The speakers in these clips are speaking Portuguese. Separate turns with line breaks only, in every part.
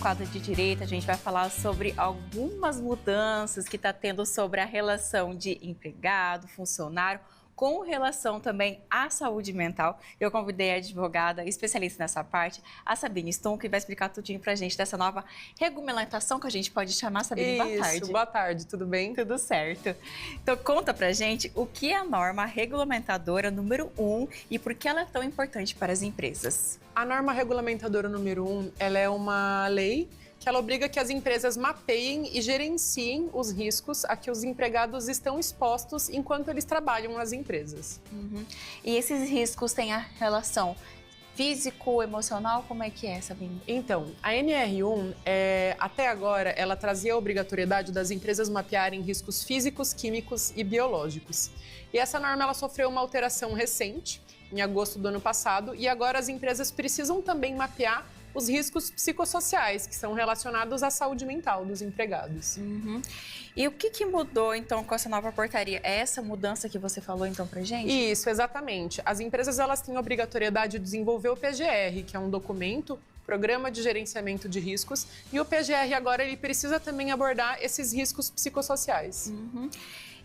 Quadro de direito, a gente vai falar sobre algumas mudanças que está tendo sobre a relação de empregado, funcionário, com relação também à saúde mental. Eu convidei a advogada especialista nessa parte, a Sabine Stum, que vai explicar tudinho pra gente dessa nova regulamentação que a gente pode chamar. Sabine, boa tarde.
Boa tarde, tudo bem?
Tudo certo. Então conta pra gente o que é a norma regulamentadora número 1 e por que ela é tão importante para as empresas.
A norma regulamentadora número 1, ela é uma lei que ela obriga que as empresas mapeiem e gerenciem os riscos a que os empregados estão expostos enquanto eles trabalham nas empresas.
E esses riscos têm a relação físico, emocional, como é que é, Sabine?
Então, a NR1, até agora, ela trazia a obrigatoriedade das empresas mapearem riscos físicos, químicos e biológicos. E essa norma ela sofreu uma alteração recente, em agosto do ano passado, e agora as empresas precisam também mapear os riscos psicossociais, que são relacionados à saúde mental dos empregados.
E o que mudou, então, com essa nova portaria? É essa mudança que você falou, então, pra gente?
Isso, exatamente. As empresas, elas têm a obrigatoriedade de desenvolver o PGR, que é um documento, Programa de Gerenciamento de Riscos, e o PGR agora, ele precisa também abordar esses riscos psicossociais.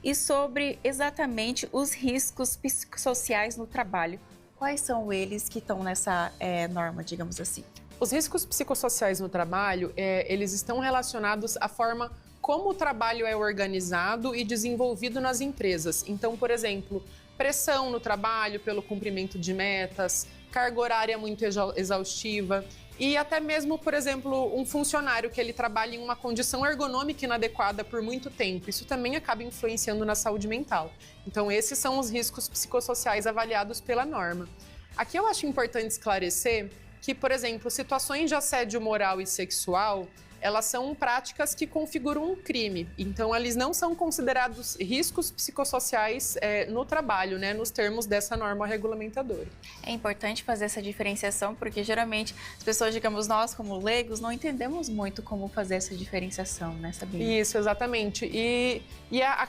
E sobre exatamente os riscos psicossociais no trabalho, quais são eles que estão nessa norma, digamos assim?
Os riscos psicossociais no trabalho, eles estão relacionados à forma como o trabalho é organizado e desenvolvido nas empresas. Então, por exemplo, pressão no trabalho pelo cumprimento de metas, carga horária muito exaustiva e até mesmo, por exemplo, um funcionário que ele trabalha em uma condição ergonômica inadequada por muito tempo. Isso também acaba influenciando na saúde mental. Então, esses são os riscos psicossociais avaliados pela norma. Aqui eu acho importante esclarecer que, por exemplo, situações de assédio moral e sexual, elas são práticas que configuram um crime. Então, eles não são considerados riscos psicossociais no trabalho, né, nos termos dessa norma regulamentadora.
É importante fazer essa diferenciação, porque geralmente as pessoas, digamos, nós como leigos, não entendemos muito como fazer essa diferenciação, né, Sabine?
Isso, exatamente.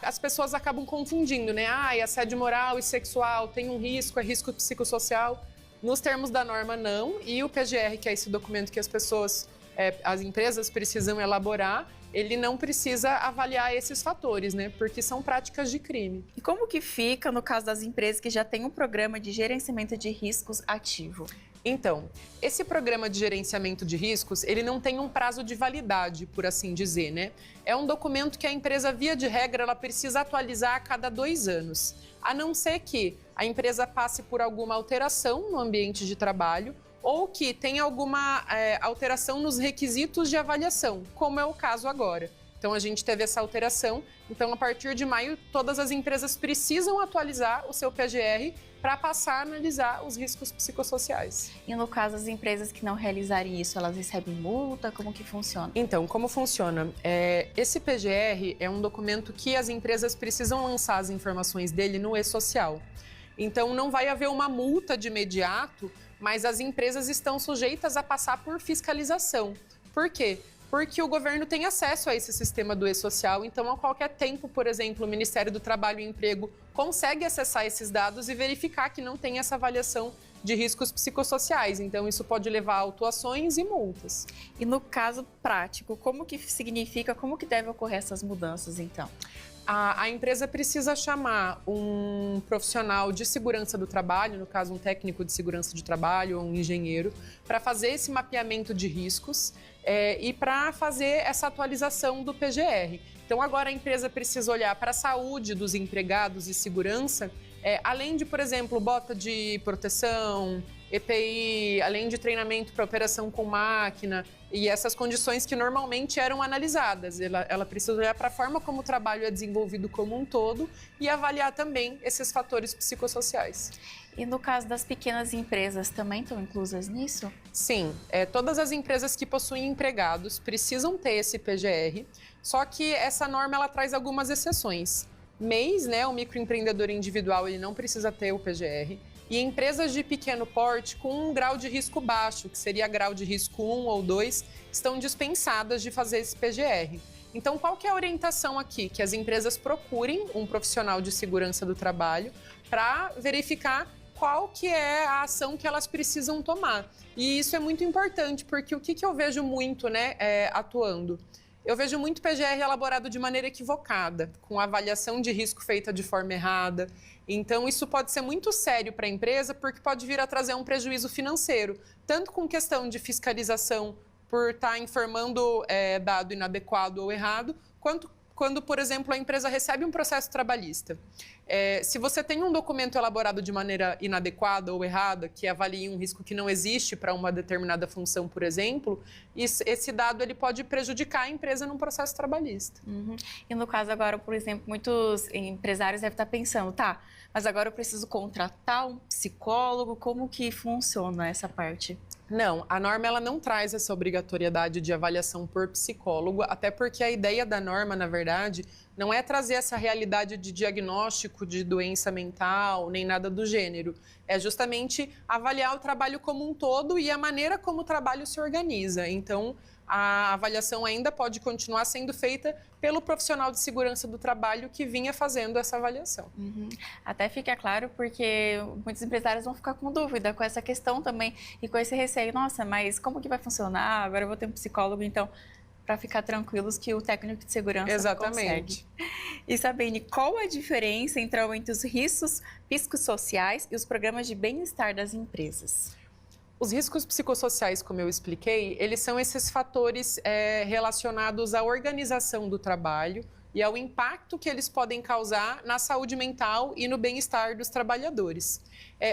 As pessoas acabam confundindo, né? Assédio moral e sexual tem um risco, é risco psicossocial. Nos termos da norma, não. E o PGR, que é esse documento que as empresas precisam elaborar, ele não precisa avaliar esses fatores, né? Porque são práticas de crime.
E como que fica no caso das empresas que já têm um programa de gerenciamento de riscos ativo?
Então, esse programa de gerenciamento de riscos, ele não tem um prazo de validade, por assim dizer, né? É um documento que a empresa, via de regra, ela precisa atualizar a cada 2 anos. A não ser que a empresa passe por alguma alteração no ambiente de trabalho ou que tenha alguma alteração nos requisitos de avaliação, como é o caso agora. Então, a gente teve essa alteração. Então, a partir de maio, todas as empresas precisam atualizar o seu PGR para passar a analisar os riscos psicossociais.
E no caso, as empresas que não realizarem isso, elas recebem multa? Como que funciona?
Então, como funciona? Esse PGR é um documento que as empresas precisam lançar as informações dele no e-social. Então, não vai haver uma multa de imediato, mas as empresas estão sujeitas a passar por fiscalização. Por quê? Porque o governo tem acesso a esse sistema do e-social, então a qualquer tempo, por exemplo, o Ministério do Trabalho e Emprego consegue acessar esses dados e verificar que não tem essa avaliação de riscos psicossociais. Então, isso pode levar a autuações e multas.
E no caso prático, como que significa, como que deve ocorrer essas mudanças, então?
A empresa precisa chamar um profissional de segurança do trabalho, no caso um técnico de segurança de trabalho ou um engenheiro, para fazer esse mapeamento de riscos e para fazer essa atualização do PGR. Então agora a empresa precisa olhar para a saúde dos empregados e segurança, além de, por exemplo, bota de proteção, EPI, além de treinamento para operação com máquina e essas condições que normalmente eram analisadas. Ela precisa olhar para a forma como o trabalho é desenvolvido como um todo e avaliar também esses fatores psicossociais.
E no caso das pequenas empresas, também estão inclusas nisso?
Sim, todas as empresas que possuem empregados precisam ter esse PGR, só que essa norma ela traz algumas exceções. MEIs, né, o microempreendedor individual, ele não precisa ter o PGR. E empresas de pequeno porte com um grau de risco baixo, que seria grau de risco 1 ou 2, estão dispensadas de fazer esse PGR. Então, qual que é a orientação aqui? Que as empresas procurem um profissional de segurança do trabalho para verificar qual que é a ação que elas precisam tomar. E isso é muito importante, porque o que eu vejo muito, né, atuando? Eu vejo muito PGR elaborado de maneira equivocada, com avaliação de risco feita de forma errada. Então, isso pode ser muito sério para a empresa, porque pode vir a trazer um prejuízo financeiro, tanto com questão de fiscalização por estar informando dado inadequado ou errado, quanto quando, por exemplo, a empresa recebe um processo trabalhista. Se você tem um documento elaborado de maneira inadequada ou errada, que avalie um risco que não existe para uma determinada função, por exemplo, esse dado ele pode prejudicar a empresa num processo trabalhista.
Uhum. E no caso agora, por exemplo, muitos empresários devem estar pensando, tá, mas agora eu preciso contratar um psicólogo, como que funciona essa parte?
Não, a norma ela não traz essa obrigatoriedade de avaliação por psicólogo, até porque a ideia da norma, na verdade, não é trazer essa realidade de diagnóstico de doença mental, nem nada do gênero. É justamente avaliar o trabalho como um todo e a maneira como o trabalho se organiza. Então, a avaliação ainda pode continuar sendo feita pelo profissional de segurança do trabalho que vinha fazendo essa avaliação.
Uhum. Até fica claro, porque muitos empresários vão ficar com dúvida com essa questão também e com esse receio. Nossa, mas como que vai funcionar? Agora eu vou ter um psicólogo, então, para ficar tranquilos que o técnico de segurança
Exatamente.
consegue. E Sabine, qual a diferença entre os riscos psicossociais e os programas de bem-estar das empresas?
Os riscos psicossociais, como eu expliquei, eles são esses fatores relacionados à organização do trabalho e ao impacto que eles podem causar na saúde mental e no bem-estar dos trabalhadores.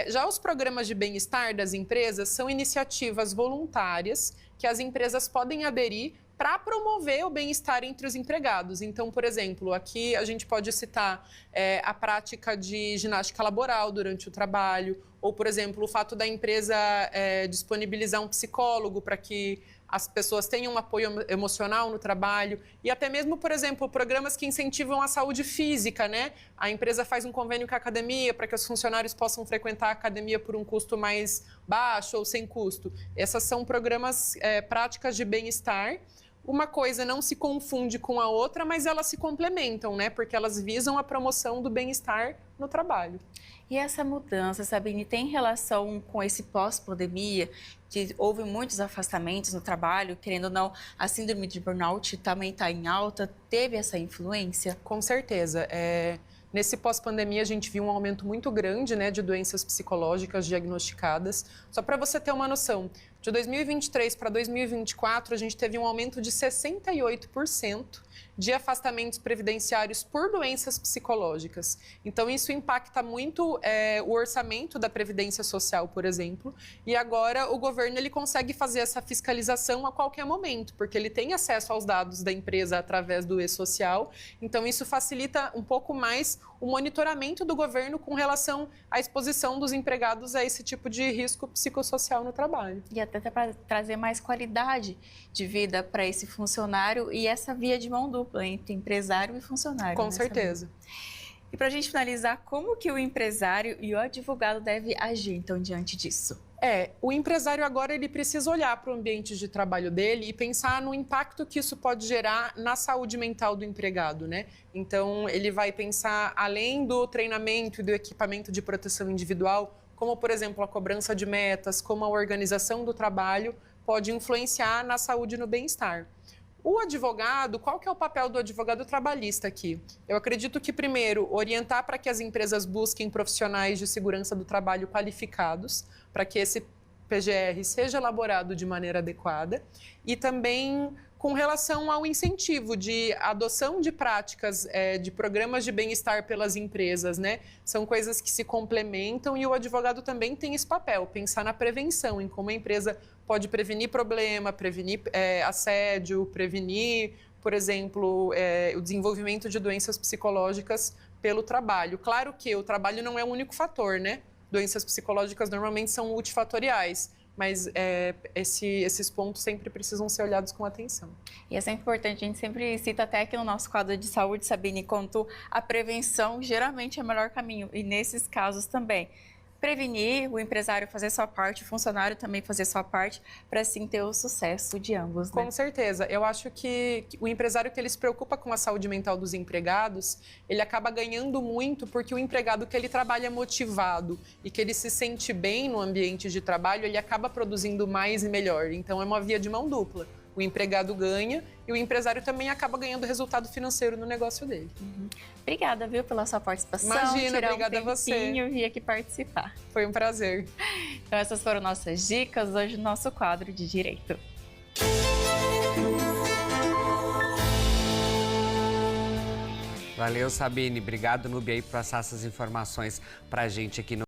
Já os programas de bem-estar das empresas são iniciativas voluntárias que as empresas podem aderir para promover o bem-estar entre os empregados. Então, por exemplo, aqui a gente pode citar a prática de ginástica laboral durante o trabalho, ou, por exemplo, o fato da empresa disponibilizar um psicólogo para que as pessoas tenham um apoio emocional no trabalho, e até mesmo, por exemplo, programas que incentivam a saúde física, né? A empresa faz um convênio com a academia para que os funcionários possam frequentar a academia por um custo mais baixo ou sem custo. Essas são programas, práticas de bem-estar. Uma coisa não se confunde com a outra, mas elas se complementam, né? Porque elas visam a promoção do bem-estar no trabalho.
E essa mudança, Sabine, tem relação com esse pós-pandemia, que houve muitos afastamentos no trabalho, querendo ou não, a síndrome de burnout também está em alta, teve essa influência?
Com certeza. Nesse pós-pandemia, a gente viu um aumento muito grande, né, de doenças psicológicas diagnosticadas. Só para você ter uma noção, de 2023 para 2024, a gente teve um aumento de 68% de afastamentos previdenciários por doenças psicológicas. Então, isso impacta muito o orçamento da Previdência Social, por exemplo. E agora, o governo ele consegue fazer essa fiscalização a qualquer momento, porque ele tem acesso aos dados da empresa através do e-social. Então, isso facilita um pouco mais o monitoramento do governo com relação à exposição dos empregados a esse tipo de risco psicossocial no trabalho.
E até para trazer mais qualidade de vida para esse funcionário e essa via de mão dupla entre empresário e funcionário.
Com certeza.
E para a gente finalizar, como que o empresário e o advogado devem agir, então, diante disso?
O empresário agora ele precisa olhar para o ambiente de trabalho dele e pensar no impacto que isso pode gerar na saúde mental do empregado, né? Então, ele vai pensar, além do treinamento e do equipamento de proteção individual, como, por exemplo, a cobrança de metas, como a organização do trabalho pode influenciar na saúde e no bem-estar. O advogado, qual que é o papel do advogado trabalhista aqui? Eu acredito que, primeiro, orientar para que as empresas busquem profissionais de segurança do trabalho qualificados, para que esse PGR seja elaborado de maneira adequada, e também com relação ao incentivo de adoção de práticas de programas de bem-estar pelas empresas, né? São coisas que se complementam e o advogado também tem esse papel, pensar na prevenção, em como a empresa pode prevenir problema, prevenir assédio, prevenir, por exemplo, o desenvolvimento de doenças psicológicas pelo trabalho. Claro que o trabalho não é o único fator, né? Doenças psicológicas normalmente são multifatoriais, mas esses pontos sempre precisam ser olhados com atenção.
E é sempre importante, a gente sempre cita até aqui no nosso quadro de saúde, Sabine, quanto a prevenção geralmente é o melhor caminho, e nesses casos também. prevenir, o empresário fazer sua parte, o funcionário também fazer sua parte, para assim ter o sucesso de ambos, né?
Com certeza. Eu acho que o empresário que ele se preocupa com a saúde mental dos empregados, ele acaba ganhando muito porque o empregado que ele trabalha motivado e que ele se sente bem no ambiente de trabalho, ele acaba produzindo mais e melhor. Então é uma via de mão dupla. O empregado ganha e o empresário também acaba ganhando resultado financeiro no negócio dele.
Obrigada, viu, pela sua participação.
Imagina,
tirar
obrigada a você.
E vir aqui participar.
Foi um prazer.
Então essas foram nossas dicas hoje no nosso quadro de Direito.
Valeu, Sabine. Obrigado, Nubia, aí, por passar essas informações pra gente aqui no